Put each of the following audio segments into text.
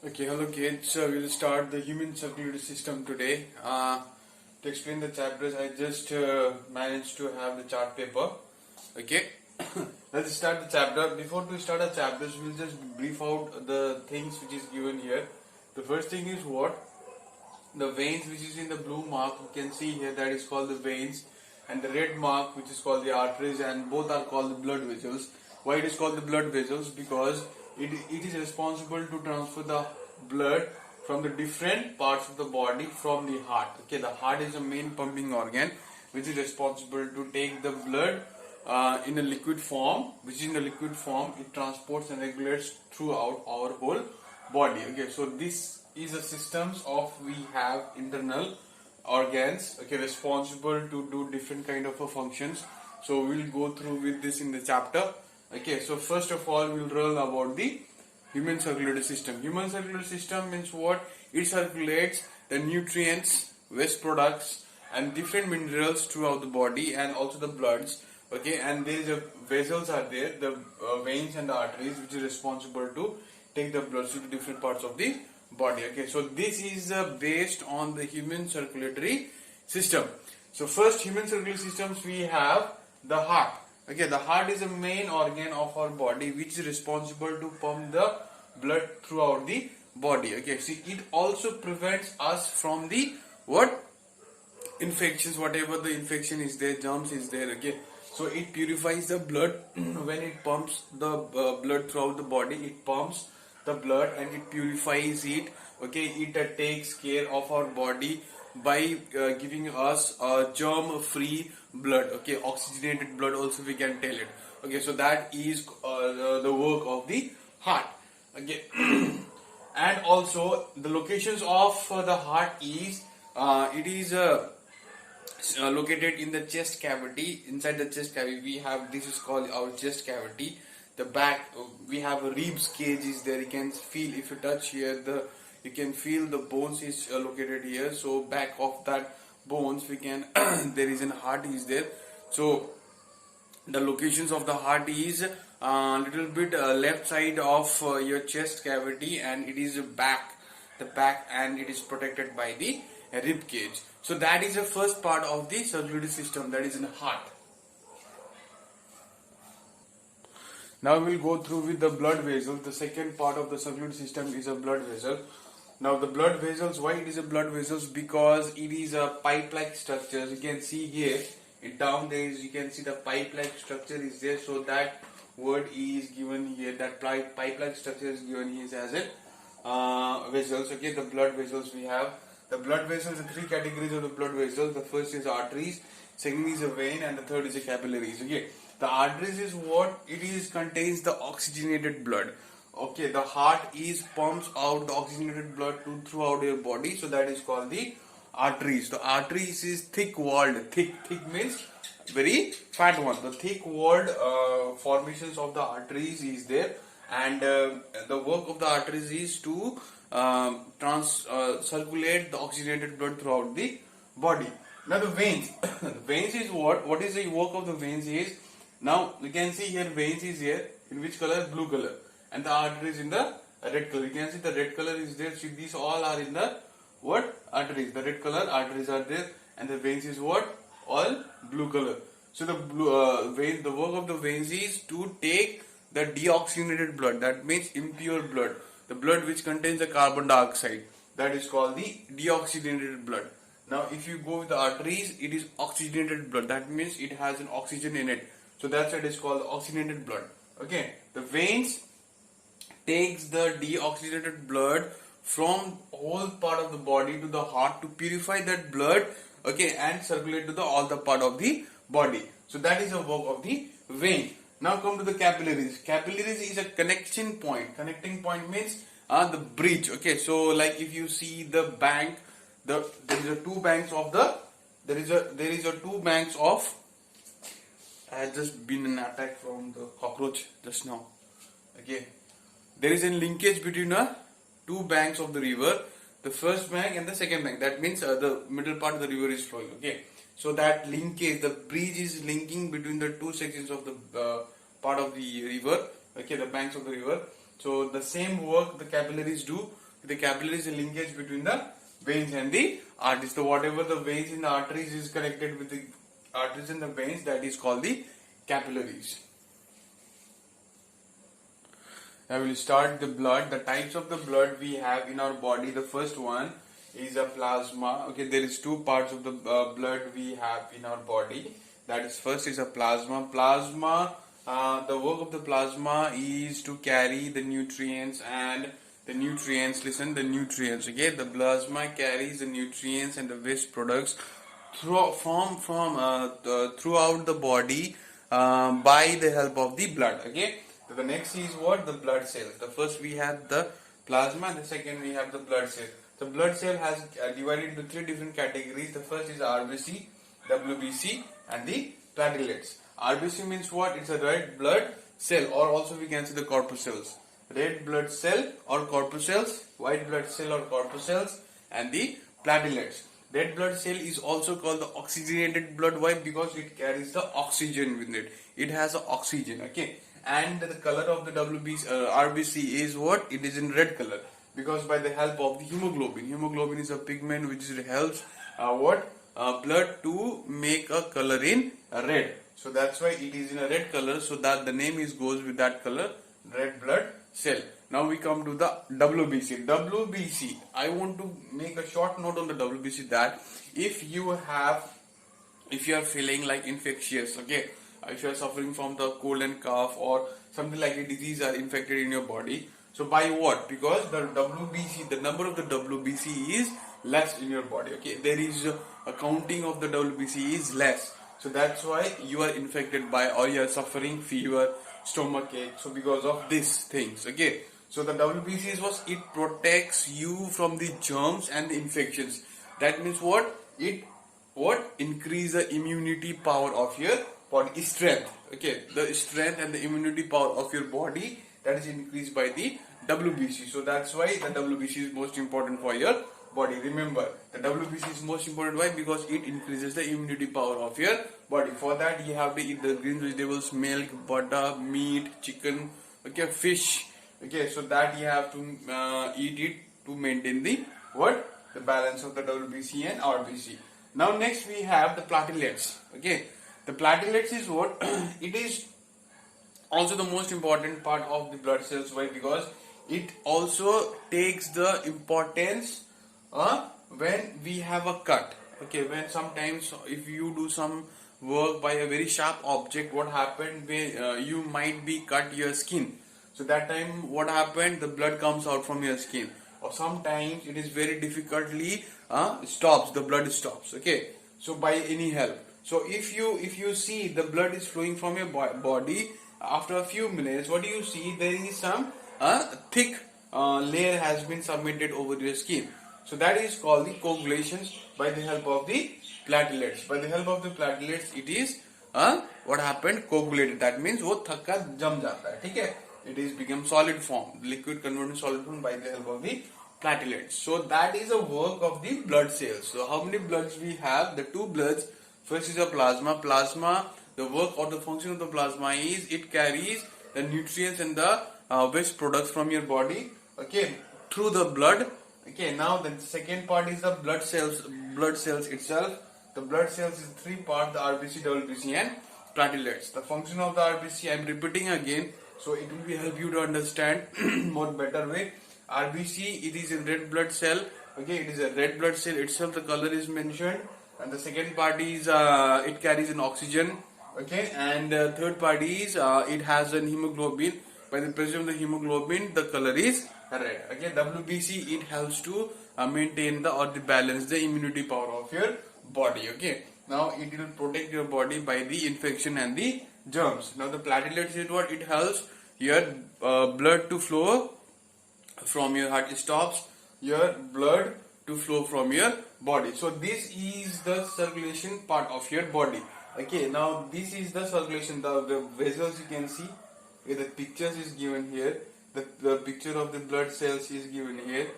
Okay, hello kids. We'll start the human circulatory system today. To explain the chapters, I just managed to have the chart paper. Okay, let's start the chapter. Before we start the chapters, we'll just brief out the things which is given here. The first thing is what? The veins which is in the blue mark, you can see here, that is called the veins, and the red mark which is called the arteries, and both are called the blood vessels. Why it is called the blood vessels? Because it is responsible to transfer the blood from the different parts of the body from the heart. Okay, the heart is the main pumping organ which is responsible to take the blood in a liquid form, which in the liquid form it transports and regulates throughout our whole body. Okay, so this is the systems of we have internal organs, okay, responsible to do different kind of functions. So we'll go through with this in the chapter. Okay, so first of all we'll learn about the human circulatory system. Human circulatory system means what? It circulates the nutrients, waste products and different minerals throughout the body, and also the bloods. Okay, and there is a vessels are there, the veins and the arteries, which is responsible to take the blood to the different parts of the body. Okay, so this is based on the human circulatory system. So first human circulatory systems, we have the heart. Okay, the heart is the main organ of our body which is responsible to pump the blood throughout the body. Okay, see, it also prevents us from the what? Infections, whatever the infection is there, germs is there. Okay, so it purifies the blood when it pumps the blood throughout the body. It pumps the blood and it purifies it. Okay, it takes care of our body by giving us germ free blood. Okay, oxygenated blood also we can tell it. Okay, so that is the work of the heart. Okay, and also the locations of the heart is it is located in the chest cavity. Inside the chest cavity we have, this is called our chest cavity. The back, we have a ribs cage is there. You can feel, if you touch here, you can feel the bones is located here. So back of that bones we can there is an heart is there. So the locations of the heart is little bit left side of your chest cavity, and it is the back, and it is protected by the rib cage. So that is the first part of the circulatory system, that is in the heart. Now we will go through with the blood vessels. The second part of the circulatory system is a blood vessel. Now the blood vessels, why it is a blood vessels? Because it is a pipe-like structure. You can see here, down there is, you can see the pipe-like structure is there. So that word is given here, that pipe-like structure is given here as a vessels. Okay, the blood vessels we have. The blood vessels, the three categories of the blood vessels. The first is arteries, second is a vein, and the third is a capillaries. Okay, the arteries is what? It is contains the oxygenated blood. Okay, the heart is pumps out the oxygenated blood throughout your body, so that is called the arteries. The arteries is thick walled. Thick means very fat one. The thick walled formations of the arteries is there, and the work of the arteries is to circulate the oxygenated blood throughout the body. Now the veins. Veins is what? What is the work of the veins is? Now you can see here veins is here in which color? Blue color, and the arteries in the red color. You can see the red color is there. So these all are in the what? Arteries. The red color arteries are there, and the veins is what? All blue color. So the vein, the work of the veins is to take the deoxygenated blood. That means impure blood, the blood which contains the carbon dioxide. That is called the deoxygenated blood. Now if you go with the arteries, it is oxygenated blood. That means it has an oxygen in it. So that's why it is called oxygenated blood. Okay, the veins takes the deoxygenated blood from whole part of the body to the heart to purify that blood. Okay, and circulate to the all the part of the body. So that is the work of the vein. Now come to the capillaries. Capillaries is a connection point. Connecting point means the bridge. Okay, so like if you see the bank, there is a two banks of the two banks of. I had just been an attack from the cockroach just now. Okay, there is a linkage between two banks of the river, the first bank and the second bank. That means the middle part of the river is flowing. Okay, so that linkage, the bridge is linking between the two sections of the part of the river. Okay, the banks of the river. So the same work the capillaries do. The capillary is a linkage between the veins and the arteries. So whatever the veins in the arteries is connected with the arteries and the veins, that is called the capillaries. Now we will start the blood. The types of the blood we have in our body. The first one is a plasma. Okay, there is two parts of the blood we have in our body. That is, first is a plasma. Plasma, the work of the plasma is to carry the nutrients and the nutrients. Listen, the nutrients. Okay, the plasma carries the nutrients and the waste products throughout the body by the help of the blood. Okay. So the next is what? The blood cells. The first we have the plasma, and the second we have the blood cell. The blood cell has divided into three different categories. The first is RBC, WBC, and the platelets. RBC means what? It's a red blood cell, or also we can say the corpuscles. Red blood cell or corpuscles, white blood cell or corpuscles, and the platelets. Red blood cell is also called the oxygenated blood. Why? Because it carries the oxygen with it. It has the oxygen. Okay. And the color of the RBC is what? It is in red color, because by the help of the hemoglobin. Hemoglobin is a pigment which helps blood to make a color in red. So that's why it is in a red color. So that the name goes with that color, red blood cell. Now we come to the WBC. WBC. I want to make a short note on the WBC, that if you are feeling like infectious, okay, if you are suffering from the cold and cough or something like a disease are infected in your body. So by what? Because the WBC, the number of the WBC is less in your body. Okay, there is a counting of the WBC is less. So that's why you are infected by, or you are suffering fever, stomach ache. So because of these things. Okay. So the WBC is what? It protects you from the germs and the infections. That means what? It increase the immunity power of your body, strength. Okay, the strength and the immunity power of your body, that is increased by the WBC. So that's why the WBC is most important for your body. Remember, the WBC is most important. Why? Because it increases the immunity power of your body. For that, you have to eat the green vegetables, milk, butter, meat, chicken, okay, fish. Okay, so that you have to eat it to maintain the the balance of the WBC and RBC. Now next we have the platelets. Okay, the platelets is what? It is also the most important part of the blood cells. Why? Because it also takes the importance when we have a cut. Okay, when sometimes if you do some work by a very sharp object, what happened? You might be cut your skin. So that time what happened? The blood comes out from your skin. Or sometimes it is very difficultly stops. The blood stops. Okay. So by any help. So if you see the blood is flowing from your body, after a few minutes, what do you see? There is some thick layer has been submitted over your skin. So that is called the coagulations by the help of the platelets. By the help of the platelets, it is what happened? Coagulated. That means वो थक्का जम जाता है. ठीक है? It is become solid form. Liquid converted to solid form by the help of the platelets. So that is a work of the blood cells. So how many bloods we have? The two bloods. First is a plasma. Plasma, the work or the function of the plasma is it carries the nutrients and the waste products from your body, okay, through the blood. Okay, now the second part is the blood cells. Blood cells itself. The blood cells is three parts: the RBC, WBC, and platelets. The function of the RBC, I am repeating again, so it will help you to understand more better way. RBC, it is a red blood cell. Okay, it is a red blood cell itself. The color is mentioned, and the second part is it carries an oxygen. Okay, and third part is it has an hemoglobin. By the presence of the hemoglobin, the color is red. Okay, WBC, it helps to maintain the balance the immunity power of your body. Okay, now it will protect your body by the infection and the germs. Now the platelets is what? It helps your blood to flow from your heart. It stops your blood to flow from your body. So this is the circulation part of your body. Okay, now this is the circulation. The vessels you can see. Okay, the pictures is given here. The picture of the blood cells is given here.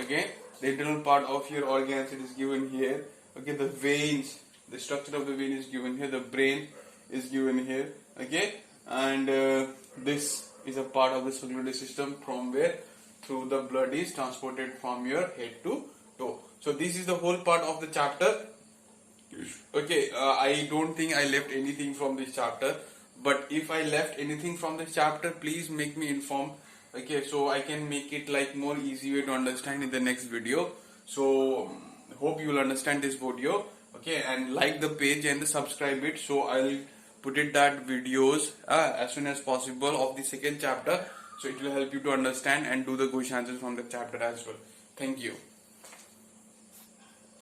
Okay, the internal part of your organs, it is given here. Okay, the veins, the structure of the vein is given here. The brain is given here. Okay, and this is a part of the circulatory system from where through the blood is transported from your head to toe. So this is the whole part of the chapter. Okay, I don't think I left anything from this chapter, but if I left anything from this chapter, please make me inform. Okay, so I can make it like more easy way to understand in the next video. So hope you will understand this video. Okay, and like the page and subscribe it. So I'll put it that videos as soon as possible of the second chapter. So it will help you to understand and do the question answers from the chapter as well. Thank you.